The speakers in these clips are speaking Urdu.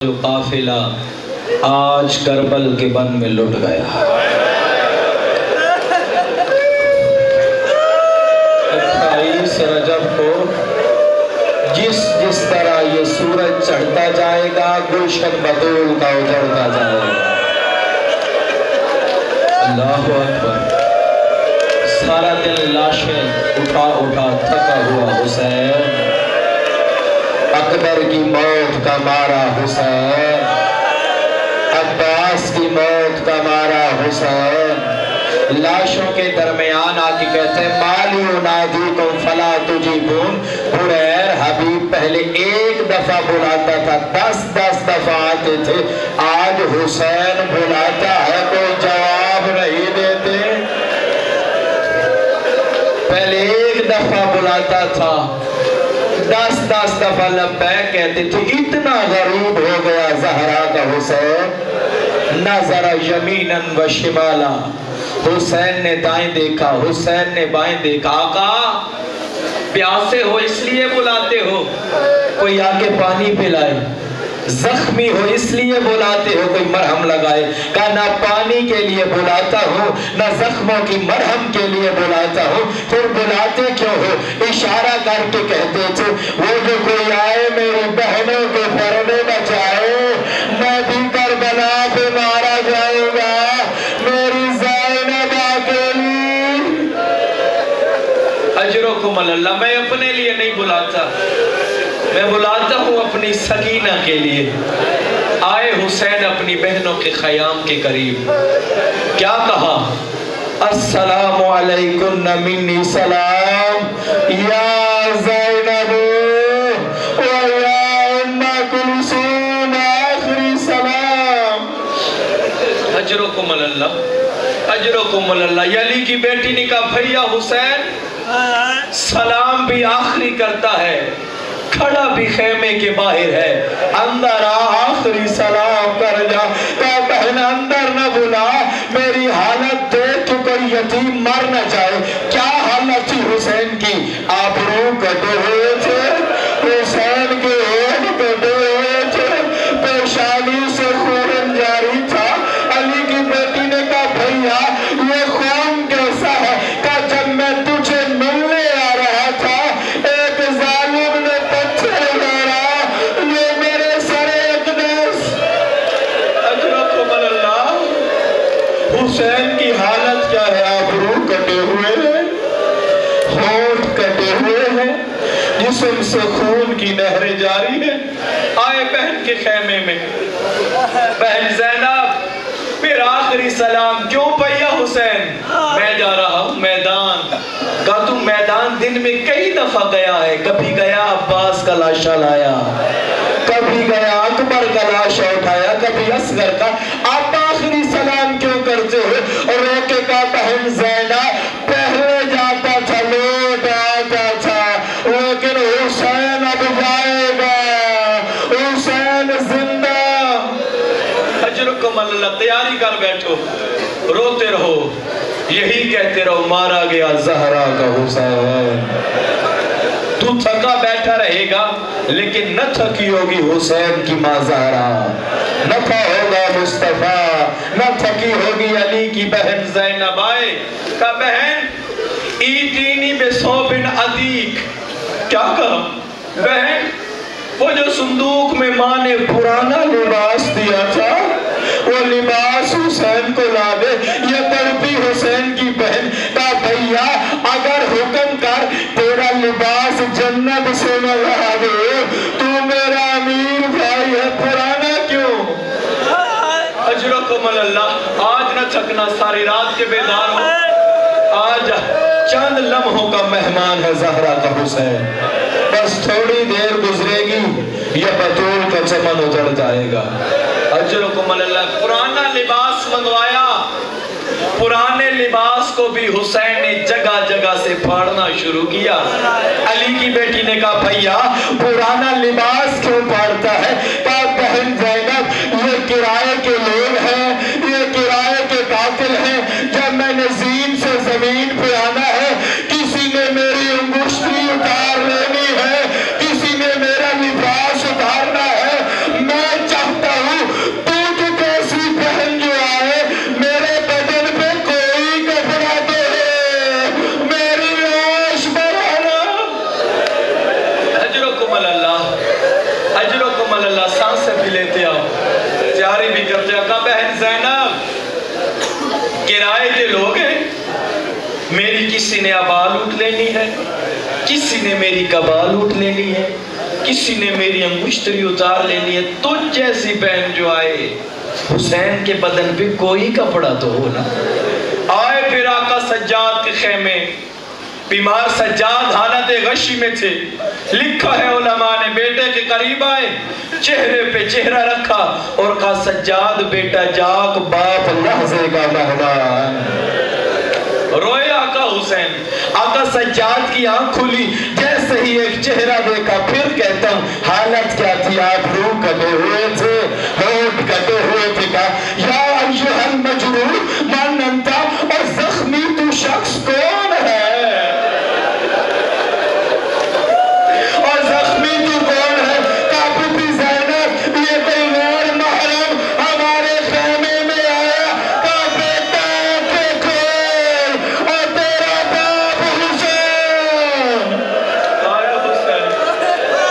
جو قافلہ آج کربل کے بن میں لٹ گیا۔ 28 رجب کو جس طرح یہ سورج چڑھتا جائے گا، گلشن بطول کا اجڑتا جائے گا۔ اللہ اکبر۔ سارا دن لاشیں اٹھا اٹھا تھکا ہوا حسین، اکبر کی موت کا مارا حسین، عباس کی موت کا مارا حسین، لاشوں کے درمیان آ کے کہتے ہیں مالی انادیکم فلا تجیبون۔ حریر حبیب پہلے ایک دفعہ بلاتا تھا، 10 دفعہ آتے تھے، آج حسین بلاتا ہے کوئی جواب نہیں دیتے۔ پہلے ایک دفعہ بلاتا تھا، 10 دفعہ لبیک کہتے تھے۔ اتنا غریب ہو گیا زہرا کا حسین، نظر یمیناً و شمالا، حسین نے دائیں دیکھا، حسین نے بائیں دیکھا۔ آقا پیاسے ہو اس لیے بلاتے ہو، کوئی آگے پانی پلائے، زخمی ہو اس لیے بلاتے ہو، کوئی مرہم لگائے۔ کہا نہ پانی کے لیے بلاتا ہوں، نہ زخموں کی مرہم کے لیے بلاتا ہوں، پھر بلاتے کیوں ہو؟ اشارہ کر کے کہتے تھے وہ جو کوئی آئے میری بہنوں کے پردے بچائے، میں بھی کربلا پہ مارا جاؤں گا، میری زینب اکیلی۔ اجرکم اللہ۔ میں اپنے لیے نہیں بلاتا، میں بلاتا ہوں اپنی سکینہ کے لیے۔ آئے حسین اپنی بہنوں کے خیام کے قریب، کیا کہا؟ السلام علیکم منی سلام یا زینب و یا ام کلثوم، آخری سلام۔ اجرکم اللہ، اجرکم اللہ۔ علی کی بیٹی نے کہا بھیا حسین سلام بھی آخری کرتا ہے، کھڑا بھی خیمے کے باہر ہے، اندر آخری سلام کر جا۔ کہا بہن اندر نہ بلا، میری حالت دیکھ تو کوئی یتیم مر نہ جائے۔ کیا حالت تھی حسین کی؟ آبرو کٹے ہوئے تھے، حسین کے ہونٹ کٹے ہوئے تھے، پیشانی سے خون جاری تھا۔ علی کی بیٹی نے کہا بھیا یہ خون کیسا ہے؟ کہا جب میں تجھے ملنے آ رہا تھا ایک ظالم نے حسین کی حالت کیا ہے؟ آبرو کٹے ہوئے ہیں، ہونٹ کٹے ہوئے ہیں، جسم سے خون کی نہریں جاری ہیں۔ آئے بہن کے خیمے میں، بہن زینب پھر آخری سلام کیوں بھیا حسین؟ میں جا رہا ہوں میدان۔ کہا تم میدان دن میں کئی دفعہ گیا ہے، کبھی گیا عباس کا لاشا لایا، کبھی گیا اکبر کا لاشا اٹھایا، کبھی اصغر کا، آپ آخری سلام کیوں کرتے ہو؟ اور روکے کا بہن زینب پہلے جاتا تھا لوٹ آتا تھا، لیکن حسین اب جائے گا، حسین زندہ۔ اجرکم اللہ۔ تیاری کر بیٹھو، روتے رہو، یہی کہتے رہو مارا گیا زہرا کا حسین۔ تو تھکا بیٹھا رہے گا لیکن نہ تھکی ہوگی حسین کی ماں زہرا، نہ تھا ہوگا مصطفیٰ، نہ تھکی ہوگی علی کی بہن زینب۔ آئے کہا بہن ایتینی بثوب عتیق۔ کیا کہا؟ بہن وہ جو صندوق میں ماں نے پرانا لباس دیا تھا وہ لباس حسین کو لا دے۔ یہ تڑپی حسین کی بہن۔ کہا بھیا اگر حکم کر تیرا لباس جنت سے منگوا دے، تو میرا امیر بھائی ہے، پرانا کیوں؟ اجرکم اللہ۔ آج نہ تھکنا، ساری رات کے بیدار ہو، آج چند لمحوں کا مہمان ہے زہرا کا حسین، بس تھوڑی دیر گزرے گی یہ بطول کا چمن اجڑ جائے گا۔ اجرکم اللہ۔ پرانا لباس منگوایا، پرانے لباس کو بھی حسین نے جگہ جگہ سے پھاڑنا شروع کیا۔ علی کی بیٹی نے کہا بھیا پرانا لباس کیوں پھاڑتا ہے؟ کہا بہن زینب یہ کرائے کے لوگ ہیں، یہ کرائے کے قاتل ہیں، جب میں نے زین سے زمین پہ آنا ہے، کسی نے میری انگشتی اتار لینی ہے، کسی نے میرا لباس اتارنا ہے، میں چاہتا بھی لیتے آؤ، تیاری بھی کرتے آؤ. کہا بہن زینب کرائے کے لوگ ہیں، میری کسی نے آبال اٹھ لینی ہے، کسی نے میری کبال اٹھ لینی ہے، کسی نے میری انگشتری اتار لینی ہے. تجھ جیسی بہن جو آئے، حسین کے بدن پہ کوئی کپڑا تو ہو نا. آئے پھر آقا سجاد کے خیمے، بیمار سجاد حالت غشی میں تھے. لکھا ہے علماء نے، بیٹے کے قریب آئے، چہرے پہ چہرہ رکھا اور کہا سجاد بیٹا جاگ، باپ لحظے کا مہمان. روئے آقا حسین. آقا سجاد کی آنکھ کھلی، جیسے ہی ایک چہرہ دیکھا. پھر کہتا ہوں حالت کیا تھی؟ آپ روح کٹے ہوئے تھے، ہونٹ کٹے ہوئے تھے. کہا یا ایھا المجروح من انت، اور زخمی تو شخص کون ہے؟ اور زخمی تو کون ہے؟ کہا بی زینب یہ کوئی غیر محرم ہمارے خیمے میں آیا. کہا بیٹا آنکھیں کھول، اور تیرا باپ حسین. آئے حسین،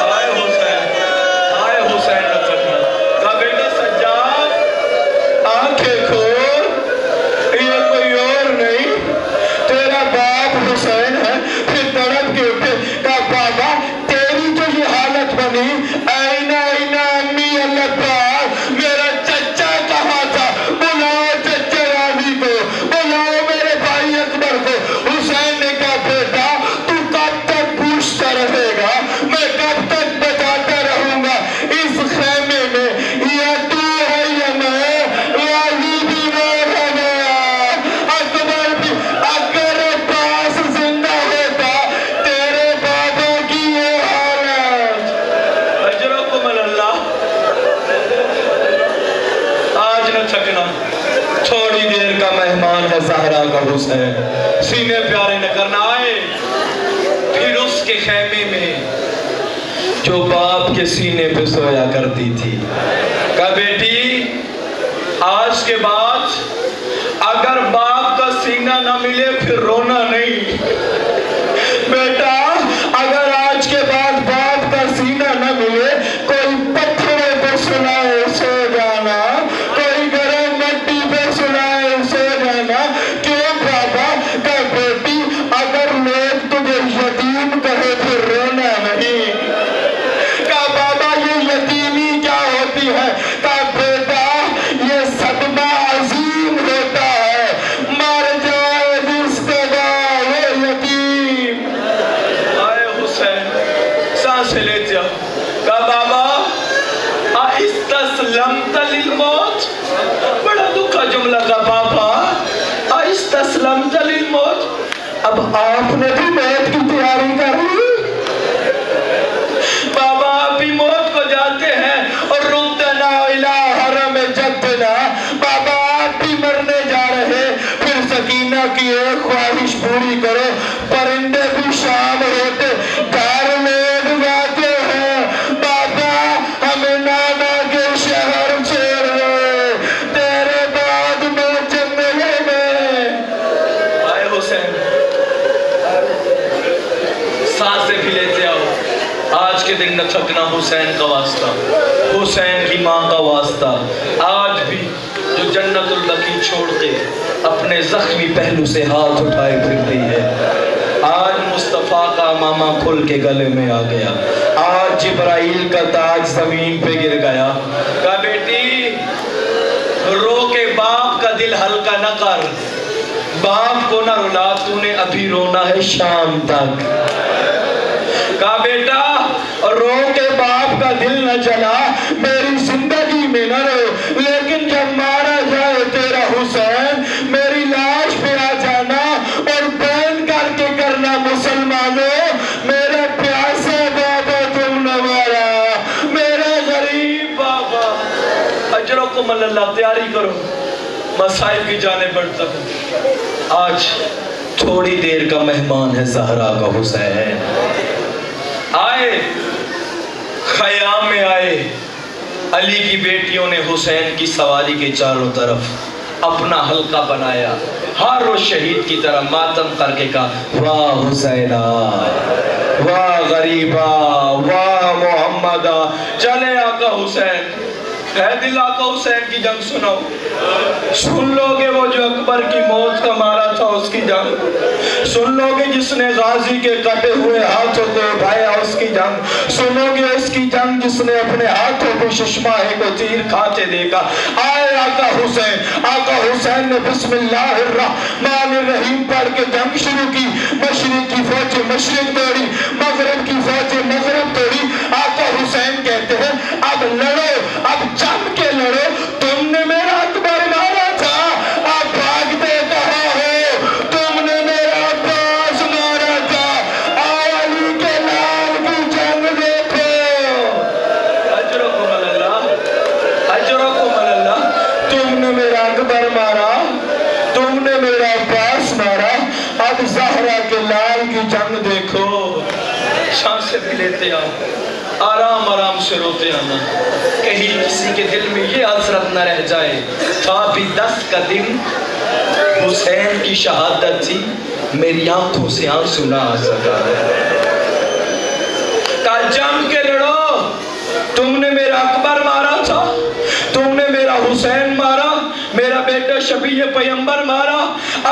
آئے حسین، آئے حسین نہ تھکنا. کہا بیٹا سجاد آنکھیں کھول، یہ کوئی اور نہیں، تیرا باپ حسین ہے. پھر تڑپ کے اٹھے. کہا بابا تیری جو یہ حالت بنی، اینا اینا امی اللہ پاک، میرا چچا کہاں تھا؟ بلاؤ چچا راضی کو، بلاؤ میرے بھائی اکبر کو. حسین نے کہا بیٹا تو کب تک پوچھتا رہے گا، میں کب تک بتاتا رہوں گا اس خیمے میں یا تو ہے یا میں، راضی بھی مر گیا. اکبر بھی اگر پاس زندہ ہوتا تیرے بابا کی یہ حالت. اجرکم اللہ. آج نہ تھکنا، تھوڑی دیر کا مہمان ہے زہرا کا حسین. سینے پیارے نہ کرنا. آئے پھر اس کے خیمے میں جو باپ کے سینے پہ سویا کرتی تھی. کہا بیٹی آج کے بعد اگر باپ کا سینہ نہ ملے پھر رونا نہیں. بیٹا اگر آج کے بعد باپ کا سینہ نہ ملے، کوئی پتھرے پہ سلائے سو جانا، کوئی گرم مٹی پہ سلائے سو جانا. کیوں بابا؟ کہ بیٹی اگر لوگ تجھے یتیم کہے پھر رونا نہیں. کہا بابا یہ یتیمی کیا ہوتی ہے؟ کہا بیٹا یہ صدمہ عظیم ہوتا ہے، مر جائے جس کے بعد وہ یتیم. آئے حسین سانسیں لیتے ہو. کہا بابا استسلمت للموت. بڑا دکھا جملہ. کا بابا استسلمت للموت، اب آپ نے بھی موت کی تیاری کر لی. بابا آپ بھی موت کو جاتے ہیں. اور ردنا الی حرم جدنا، بابا آپ بھی مرنے جا رہے. پھر سکینہ کی ایک خواہش پوری کرو. پرندے بھی شام ہوتے گھر لوگ جاتے ہیں. بابا ہمیں نانا کے شہر چھوڑ گئے، تیرے بعد میں جنگلے میں. آئے حسین سانسیں بھی لیتے آؤ. آج کے دن نہ تھکنا، حسین کا واسطہ، حسین کی ماں کا واسطہ. آج بھی جو جنت البقیع چھوڑ کے اپنے زخمی پہلو سے ہاتھ اٹھائے پھرتی ہے، آج مصطفیٰ کا ماما کھل کے گلے میں آ گیا. آج جبرائیل کا تاج زمین پہ گر گیا. کہا بیٹی رو کے باپ کا دل ہلکا نہ کر، باپ کو نہ رلا، تو نے ابھی رونا ہے شام تک. کہا بیٹا رو کے باپ کا دل نہ جلا، میری زندگی میں نہ رو، لیکن جب مارا جائے تیرا حسین میری لاش پہ آ جانا اور بین کر کے کرنا مسلمانوں، میرا پیاسا بابا تم نہ مارا، میرا غریب بابا. اجرکم اللہ. تیاری کرو، مسائل کی جانب بڑھتا ہوں. آج تھوڑی دیر کا مہمان ہے زہرا کا حسین. آئے خیام میں آئے. علی کی بیٹیوں نے حسین کی سواری کے چاروں طرف اپنا حلقہ بنایا. ہر روز شہید کی طرح ماتم کر کے کہا واہ حسینہ، واہ غریبہ، واہ محمدہ. چلے آقا حسین ہے دل آقا حسین کی جنگ سناؤ. سن لو گے وہ جو اکبر کی موت کا مارا تھا اس کی جنگ. سن لو گے جس نے غازی کے کٹے ہوئے ہاتھوں کو اٹھایا اس کی جنگ. سنو گے اس کی جنگ جس نے اپنے ہاتھوں کو ششماہے کو تیر کھاتے دیکھا. آئے آقا حسین. آقا حسین نے بسم اللہ الرحمن الرحیم پڑھ کے جنگ شروع کی. مشرق کی فوج مشرق توڑی, مغرب کی فوج مغرب توڑی. آقا حسین کہتے ہیں اب لڑو, اب جم کے لڑو. تم نے میرا اکبر مارا تھا, اب بھاگتے کہاں ہو. تم نے میرا عباس مارا تھا, علی کے لال کی جنگ دیکھو. اجرکم اللہ, اجرکم اللہ. تم نے میرا اکبر مارا, تم نے میرا عباس مارا, اب زہرا کے لال کی جنگ دیکھو. سانسیں بھی لیتے آؤ, آرام آرام سے روتے آنا. کہیں کسی کے دل میں یہ حسرت نہ رہ جائے تھا بھی 10 کا دن حسین کی شہادت تھی, میری آنکھوں سے آنسو نہ آ سکا. کہا جم کے لڑو. تم نے میرا اکبر مارا تھا, تم نے میرا حسین مارا, میرا بیٹا شفیع پیغمبر مارا,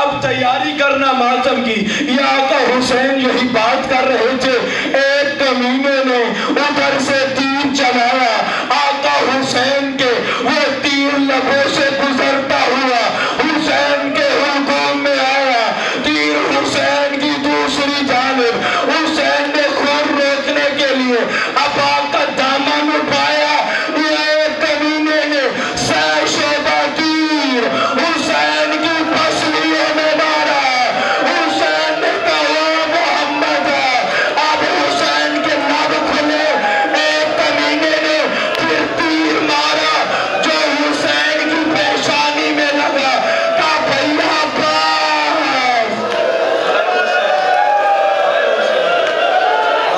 اب تیاری کرنا ماتم کی. یا آقا حسین یہی بات کر رہے تھے, ایک کمینے نے ادھر سے تیر چلایا. آقا حسین کے وہ تیر لبوں سے گزرتا ہوا حسین کے حلقوم میں آیا. تیر حسین کی دوسری جانب. حسین نے خون روکنے کے لیے اب آقا دامن اٹھایا. یہ کمینے نے سہ شعبہ تیر حسین کی پسلیوں میں مارا. حسین نے کہا محمد. اب حسین کے نب کھلے. ایک کمینے نے پھر تیر مارا جو حسین کی پیشانی میں لگا. کہا بھیا عباس.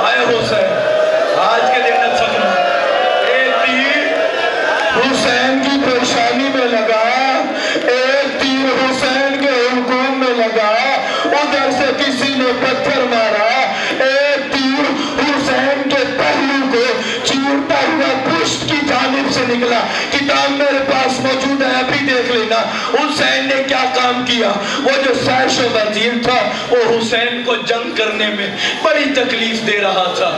آئے حسین, آج کے دن نہ سکنا. ایک تیر حسین کی پیشانی میں لگا, ایک تیر حسین کے حلقوم میں لگا. ادھر سے کسی نے پتھر مارا, ایک تیر حسین کے پہلو کو چیرتا ہوا پشت کی جانب سے نکلا. کتاب میرے پاس موجود ہے, ابھی دیکھ لینا. حسین نے کیا کام کیا. وہ جو سہ شعبہ تیر تھا وہ حسین کو جنگ کرنے میں بڑی تکلیف دے رہا تھا.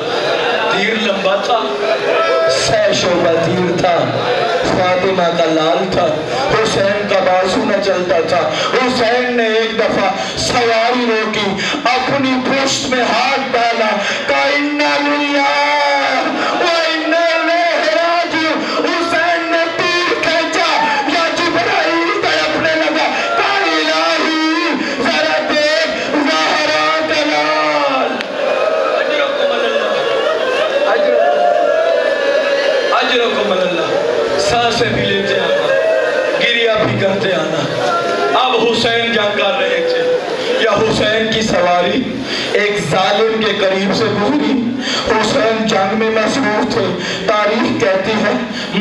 تیر لمبا تھا, سہ شعبہ تیر تھا, فاطمہ کا لال تھا, حسین کا بازو نہ چلتا تھا. حسین نے ایک دفعہ سواری روکی, اپنی پشت میں ہاتھ ڈالا, کہا اِنَّا لِلَّهِ وَإِنَّا إِلَيْهِ رَاجِعُونَ. حسین نے تیر کھینچا, یا جبرائیل تڑپنے لگا. کہا الہی ذرا دیکھ زہرا کا لال. اجرکم اللہ, اجرکم اللہ. سانسیں بھی لیتے آنا, گریہ بھی کرتے آنا. اب حسین جنگ کر رہے تھے. یا حسین کی سواری ایک ظالم کے قریب سے گزری. حسین جنگ میں مصروف تھے. تاریخ کہتی ہے,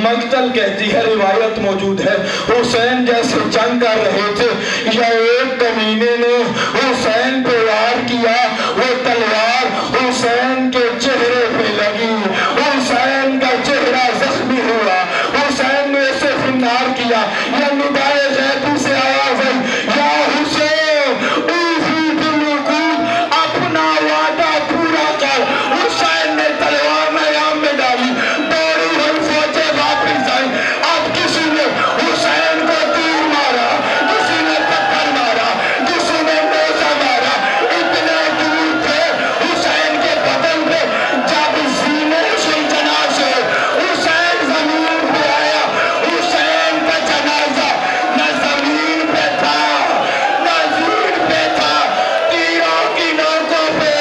مقتل کہتی ہے, روایت موجود ہے. حسین جیسے جنگ کر رہے تھے, یا ایک کمینے نے حسین پہ وار کیا. وہ تلوار حسین کے چہرے پہ لگی. حسین کا چہرہ زخمی ہوا. حسین نے اسے فنار کیا. یا ندائے غیبی سے آواز ہے, یا حسین اوفی بالوقوف, اپنا وعدہ پورا کر. حسین نے تلوار میدان میں ڈالی. دوڑی ہوئی فوجیں واپس آئی. اب کسی نے حسین کو تیر مارا, کسی نے پتھر مارا, کسی نے موزہ مارا. اتنے دور تھے حسین کے بدن پہ, جب سینے سلطنا سے حسین زمین پہ آیا. حسین کا جنازہ نہ زمین پہ تھا نہ زمین پہ تھا, تیروں کی نوکوں پہ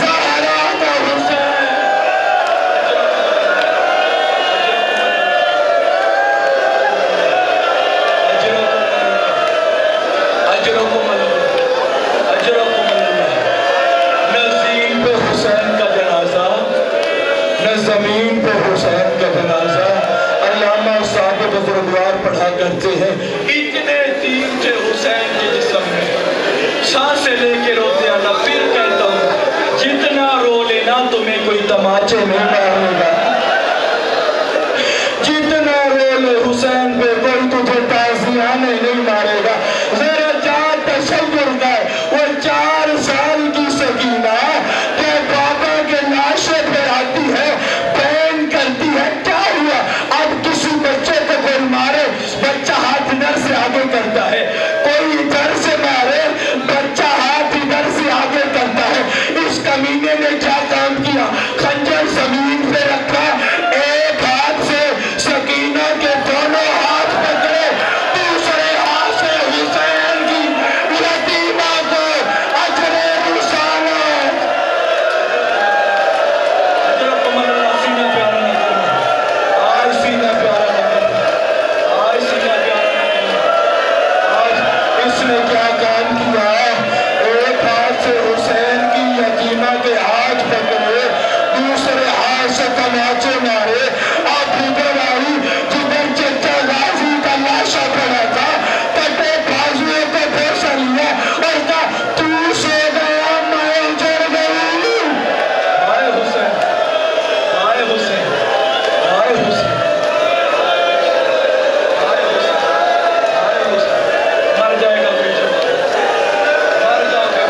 زہرا کا حسین. اجرکم اللہ, اجرکم اللہ. نہ زمین پہ حسین کا جنازہ, نہ زمین پہ حسین کا جنازہ. علامہ صاحب بزرگوار پڑھا کرتے ہیں, اتنے تیر تھے حسین کے جسم میں. سانسیں لے کے روتے آنا. پھر کہتا ہوں, جتنا رو لینا تمہیں کوئی تماچے نہیں مارنے گا. جتنا رو حسین پہ کوئی تجھے تازیانے نہیں مارے گا. ذرا جان تصور کر وہ 4 سال کی سکینہ کہ بابا کے لاشے پہ آتی ہے، بین کرتی ہے کیا ہوا. اب کسی بچے کو کوئی مارے، بچہ ہاتھ ادھر سے آگے کرتا ہے، کوئی ادھر سے مارے، بچہ ہاتھ ادھر سے آگے کرتا ہے. اس کمینے نے کیا کام کیا؟ خنجر زمین پہ رکھا، ایک ہاتھ سے سکینہ کے دونوں ہاتھ پکڑے، دوسرے ہاتھ سے حسین کی یتیمہ کو اجر رسالہ. اجرکم اللہ. سینہ پیارا نہ کرنا، آج سینہ پیارا نہ کرنا، آج سینہ پیارا نہ کرنا. آج اس نے کیا کام کیا؟ ایک ہاتھ سے حسین کی یتیمہ کے ہاتھ پکڑے، دوسرے ہاتھ سے تماچے مارے. آپ ادھر آئی جدھر چچا غازی کا لاشا پڑا تھا، کٹے بازوئے کو بوسا لیا اور کہا تو سو گیا میں جڑ گئی. ہائے حسین، ہائے حسین، ہائے حسین، ہائے حسین، ہائے حسین. مر جائے گا کوئی جواب، مر جاؤ گے.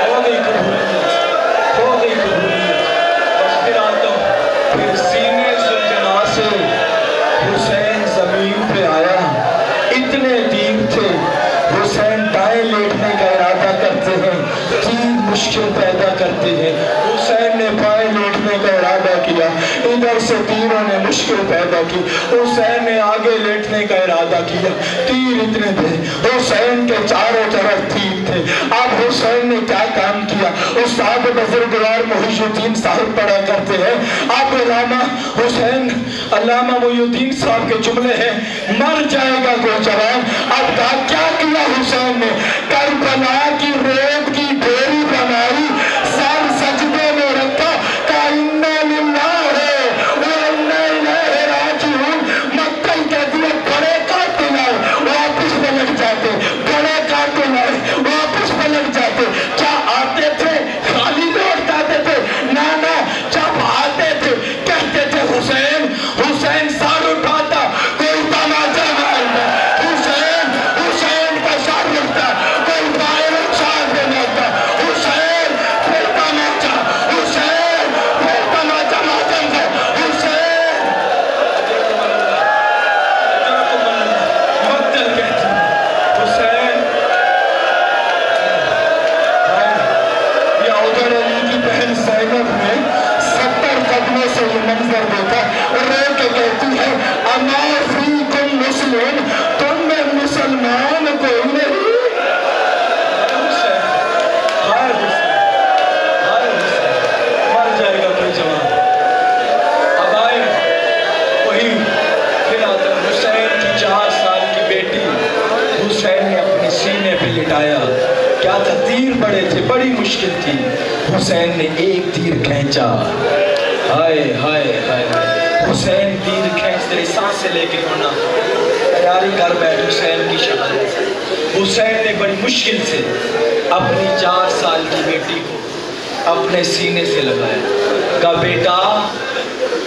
ہو گئی قبولیت، ہو گئی قبولیت. بس پھر آتا ہوں. پھر سینے زلجنا سے حسین زمین پہ آیا. اتنے تیر تھے، حسین دائیں لیٹنے کا ارادہ کرتے ہیں، تیر مشکل پیدا کرتے ہیں. حسین نے بائیں لیٹنے کا ارادہ کیا، ادھر سے تیروں نے مشکل پیدا کی. حسین نے آگے لیٹنے کا ارادہ کیا، تیر اتنے تھے، حسین کے چاروں طرف تیر تھے. اب حسین نے کیا کام کیا؟ استاد بزرگوار محی الدین صاحب پڑھا کرتے ہیں. اب علامہ حسین، علامہ محی الدین صاحب کے جملے ہیں، مر جائے گا کوئی جوان. اب کیا کیا حسین نے؟ کربلا کی ریت کی ڈھیری بنائی، سر سجدے میں رکھا، کہا اِنَّا لِلَّهِ وَإِنَّا إِلَيْهِ رَاجِعُونَ. مکہ کہتی ہے بڑے قاتل آئے واپس پلٹ جاتے، بڑے قاتل آئے واپس پلٹ جاتے. کیا آتے تھے خالی لوٹ جاتے تھے؟ نہ جب آتے تھے کہتے تھے حسین. حسین سر اٹھاتا، کوئی تماچا مارتا، حسین کا سر اٹھتا، کوئی بائیں چھاڑ دیتا، حسین پھر تماچا، حسین پھر تماچا ماتم کا حسین. مقتل کہتی حسین. یا ادھر علی کی بہن زینب نے 70 قدموں سے یہ منظر دیکھا اور رو کے کہتی ہے اما فیکم مسلم، تم میں مسلمان کوئی نہیں. ہائے حسین، ہائے حسین، مر جائے گا کوئی جوان. اب آئے وہی پھر آتا حسین کی 4 سال کی بیٹی حسین نے اپنے سینے پہ لٹایا. کیا تھا؟ تیر بڑے تھے، بڑی مشکل تھی. حسین نے ایک تیر کھینچا. ہائے ہائے ہائے، حسین تیر کھینچ تیری سانسیں لے کے ہونا تیاری کر بیٹھ. حسین کی شہادت. حسین نے بڑی مشکل سے اپنی 4 سال کی بیٹی کو اپنے سینے سے لگایا. کہا بیٹا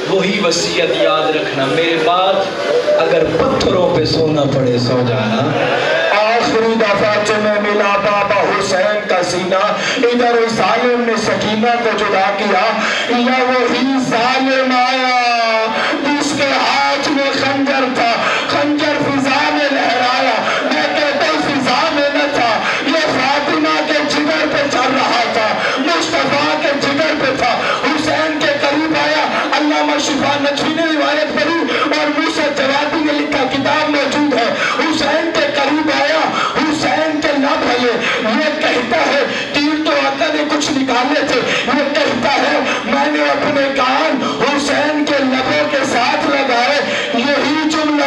وہی وصیت یاد رکھنا، میرے بعد اگر پتھروں پہ سونا پڑے سو جانا. آخری دفعہ تمہیں ملا بابا حسین کا سینہ. ادھر اس ظالم نے سکینہ کو جدا کیا، یا وہی ظالم آیا جس کے ہاتھ میں خنجر تھا، خنجر فضا میں لہرایا. میں کہتا ہوں فضا میں نہ تھا، یہ فاطمہ کے جگر پہ چل رہا تھا، مصطفیٰ کے جگر پہ تھا. حسین کے قریب آیا. علامہ شفا نجوی نے روایت پڑھی اور موسیٰ جوادی نے لکھا، کتاب موجود ہے. حسین کے قریب آیا، حسین کے لب ہلے. یہ کہتا ہے تیر تو آقا نے کچھ نکالے تھے، یہ کہتا ہے میں نے اپنے کان حسین کے لبوں کے ساتھ لگائے. یہی جملہ